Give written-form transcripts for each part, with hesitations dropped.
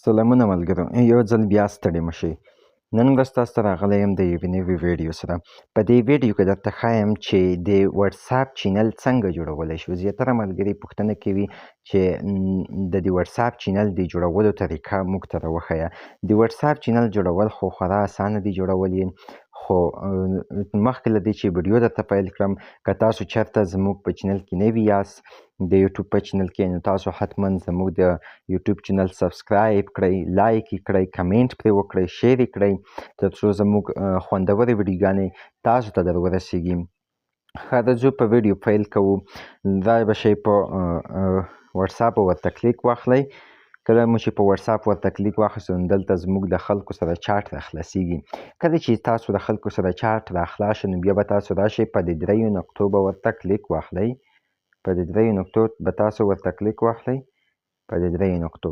سلامونه ملګرو، یو ځل بیا ستړي مه شئ. نن ورځ تاسو ته راغلی یم د یوې نوې ویډیو سره. په دې ویډیو کې درته ښایم چې د وټساپ چینل څنګه جوړولی شو. زیاتره ملګري پوښتنه کوي چې د دې وټساپ چینل د جوړولو طریقه موږ ته راوښیه. د وټساپ چینل جوړول خو خورا اسانه دي جوړول یې، خو مخکې له دې چې ویډیو درته پیل کړم، که تاسو چېرته زموږ په چینل کې نوي یاست د یوټیوب په چینل کې، نو تاسو حتما زموږ د یوټیوب چینل سبسکرایب کړئ، لایک یې کړئ، کمنټ پرې وکړئ، شیر یې کړئ، تر څو زموږ خوندورې ویډیوګانې تاسو ته در ورسیږي. ښه راځو په ویډیو پیل کوو. دا به شئ په وټساپ ورته کلیک واخلئ. کله مو چې په وټساپ ورته کلیک واخیستو نو دلته زموږ د خلکو سره چاټ راخلاصیږي. کله چې تاسو د خلکو سره چاټ راخلاص شي نو بیا به تاسو راشئ په دې دریو نقطو به ورته کلیک واخلئ. په دې دریو نقطو به تاسو ورته کلیک واخلئ. په دې دریو نقطو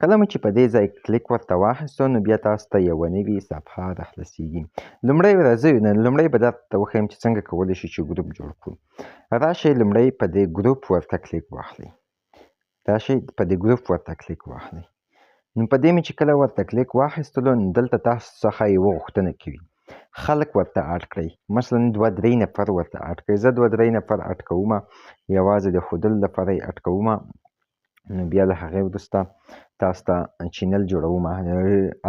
کله مو چې په دې ځای کلیک ورته واخیستو نو بیا تاسو ته یوه نوې صفحه راخلاصیږي. لومړی لومړی به درته وښیم چې څنګه کولی شو چې ګروپ جوړ کړو. راشئ لومړی په دې ګروپ ورته کلیک واخلئ. راشئ په دې ګروپ ورته کلیک واخلئ. نو په دې مې چې کله ورته کلیک واخیستلو نو دلته تاسو څخه یوه غوښتنه کوي خلک ورته اډ کړئ. مثلا 2-3 نفر ورته اډ کړئ. زه 2-3 نفر اډ کومه، یوازې د ښودلو لپاره یې اډ کومه. نو بیا له هغې وروسته تاسو ته چینل جوړومه،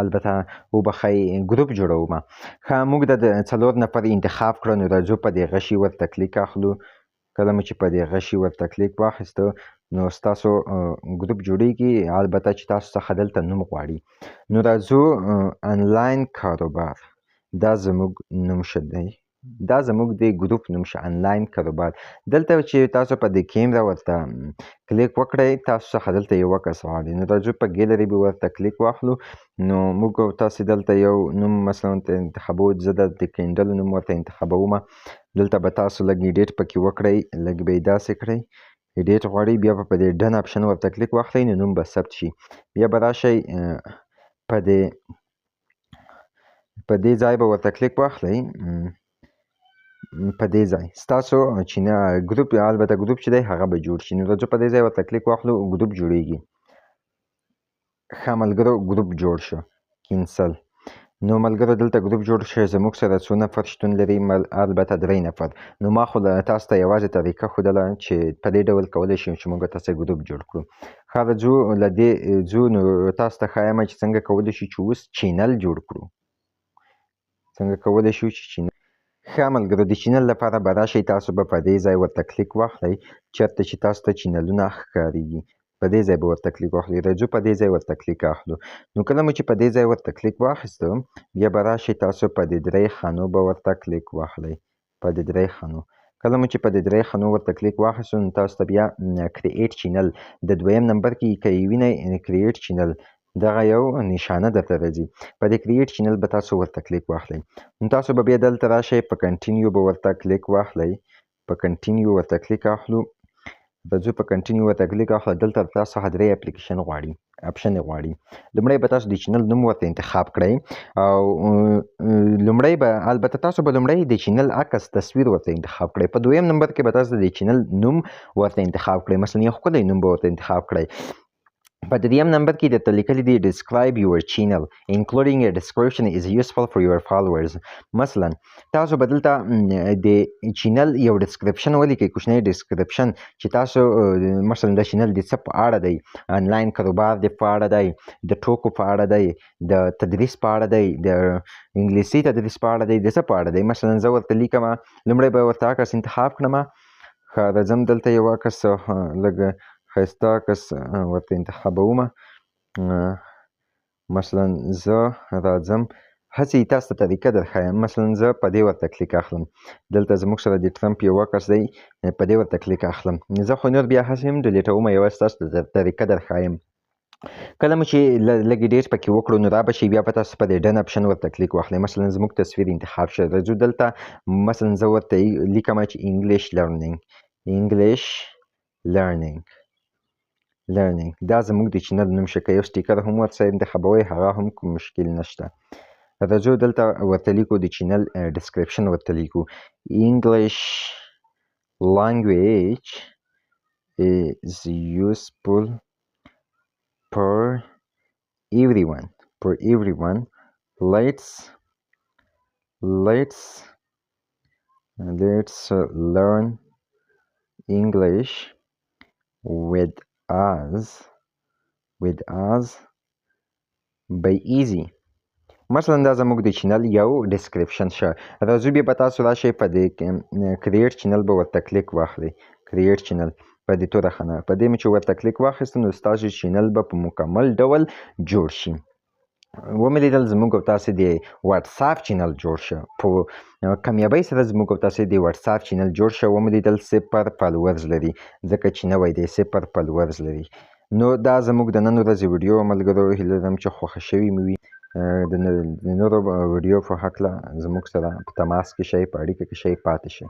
البته وبښئ ګروپ جوړومه. ښه موږ د 4 نفر انتخاب کړه نو راځو په دې غشي ورته کلیک اخلو. کله مو چې په دې غشي ورته کلیک واخیسته نو ستاسو ګروپ جوړیږي، البته چې تاسو څخه دلته نوم غواړي. نو راځو انلاین کاروبار، دا زموږ نوم شه دی، دا زموږ د ګروپ نوم شه انلاین کاروبار. دلته چې تاسو په دې کیمره ورته کلیک وکړئ تاسو څخه دلته یوه کس غواړي. نو راځو په ګیلري به ورته کلیک واخلو. نو موږ تاسو دلته یو نوم مثلا انتخابو، زه د کینډل نوم ورته انتخابومه. دلته به تاسو لږ ایډیټ پکې وکړئ، لږ به یې داسې کړئ. ایډیټ غواړئ بیا به په دې ډن اپشن ورته کلیک واخلئ نو نوم به ثبت شي. بیا به راشئ په دې ځای به ورته کلیک واخلئ. په دې ځای ستاسو ګروپ، البته ګروپ چې دی هغه به جوړ شي. نو راځو په دې ځای ورته کلیک واخلو، ګروپ جوړیږي. ښه ملګرو ګروپ جوړ شو، کینسل. نو ملګرو دلته ګروپ جوړ شو، زموږ سره څو نفر شتون لري؟ البته 3 نفر. نو ما خو تاسو ته یوازې طریقه ښودله چې په دې ډول کولی شو چې موږ تاسو ګروپ جوړ کړو. ښه راځو له دې ځو نو تاسو ته ښایم چې څنګه کولی شو چې اوس چینل جوړ کړو. څنګه کولی شو چې چینل. ښه ملګرو د چینل لپاره به راشئ، تاسو به په دې ځای ورته کلیک واخلئ چېرته چې تاسو ته چینلونه ښکارېږي. په دې ځای به ورته کلیک واخلئ. راځو په دې ځای ورته کلیک اخلو. نو کله مو چې په دې ځای ورته کلیک واخیستو بیا به راشئ تاسو په دې 3 خانو به ورته کلیک واخلئ. په دې 3 خانو کله مو چې په دې 3 خانو ورته کلیک واخیستو نو تاسو ته بیا کریئټ چینل د 2م نمبر کې که یې وینئ کریئټ چینل دغه یو نشانه درته راځي. په دې کریئټ چینل به تاسو ورته کلیک واخلئ. نو تاسو به بیا دلته راشئ په کنټینیو به ورته کلیک واخلئ. په کنټینیو ورته کلیک اخلو. راځو په کنټینیو ورته کلیک اخلو. دلته تاسو څخه 3 اپلیکیشن غواړي، اپشن یې غواړي. لومړی به تاسو د چینل نوم ورته انتخاب کړئ او لومړی به البته تاسو به لومړی د چینل عکس تصویر ورته انتخاب کړئ. په 2م نمبر کې به تاسو د چینل نوم ورته انتخاب کړئ، مثلا یو ښکلی نوم به ورته انتخاب کړئ. په 3م نمبر کې درته لیکلي دي describe your channel including a description is useful for your followers. مثلا تاسو به دلته د چینل یو ډسکرپشن ولیکئ، کوچنی ډسکرپشن چې تاسو مثلا د چینل د څه په اړه دی، آنلاین کاروبار د په اړه دی، د ټوکو په اړه دی، د تدریس په اړه دی، د انګلیسي تدریس په اړه دی، د څه په اړه دی. مثلا زه ورته لیکمه، لومړی به ورته عکس انتخاب کړمه. ښه راځم دلته یو عکس لږ ښایسته عکس ورته انتخابومه. مثلا زه راځم هسې تاسو ته طریقه درښایم. مثلا زه په دې ورته کلیک اخلم. دلته زموږ سره د ټرمپ یو عکس دی، په دې ورته کلیک اخلم. زه خو نور بیا هسې هم ډیلیټومه، یوازې تاسو ته طریقه درښایم. کله مو چې لږ ایډیټ پکې وکړو نو را به شي بیا به تاسو په دې ډن اپشن ورته کلیک واخلئ. مثلا زموږ تصویر انتخاب شه. راځو دلته مثلا زه ورته لیکمه چې انګلیش لرنینګ دا زموږ د چینل نوم شه. که یو سټیکر هم ورسره انتخابوئ هغه هم کوم مشکل نشته. راځو دلته ورته لیکو د چینل ډسکرپشن ورته لیکو English language is useful for everyone. For everyone, let's learn English with us by easy. مثلا دا زموږ د چینل یو ډسکریپشن شه. راځو بیا به تاسو راشئ په دې کریټ چینل به ورته کلیک واخلئ. کریټ چینل په دې توره خانه په دې مې چې ورته کلیک واخیستو نو ستاسو چینل به په مکمل ډول جوړ شي. ومې لیدل زموږ او تاسې د واتساپ چینل جوړ شه. په کامیابۍ سره زموږ او تاسې د واتساپ چینل جوړ شه. ومې لیدل 0 فالوورز لري ځکه چې نوی دی 0 فالوورز لري. نو دا زموږ د نن ورځې ویډیو ملګرو هیله لرم چې خوښه شوې مې وي. د نورو ویډیو په هکله زموږ سره په تماس کې شئ، په اړیکه کې شئ، پاتې شئ.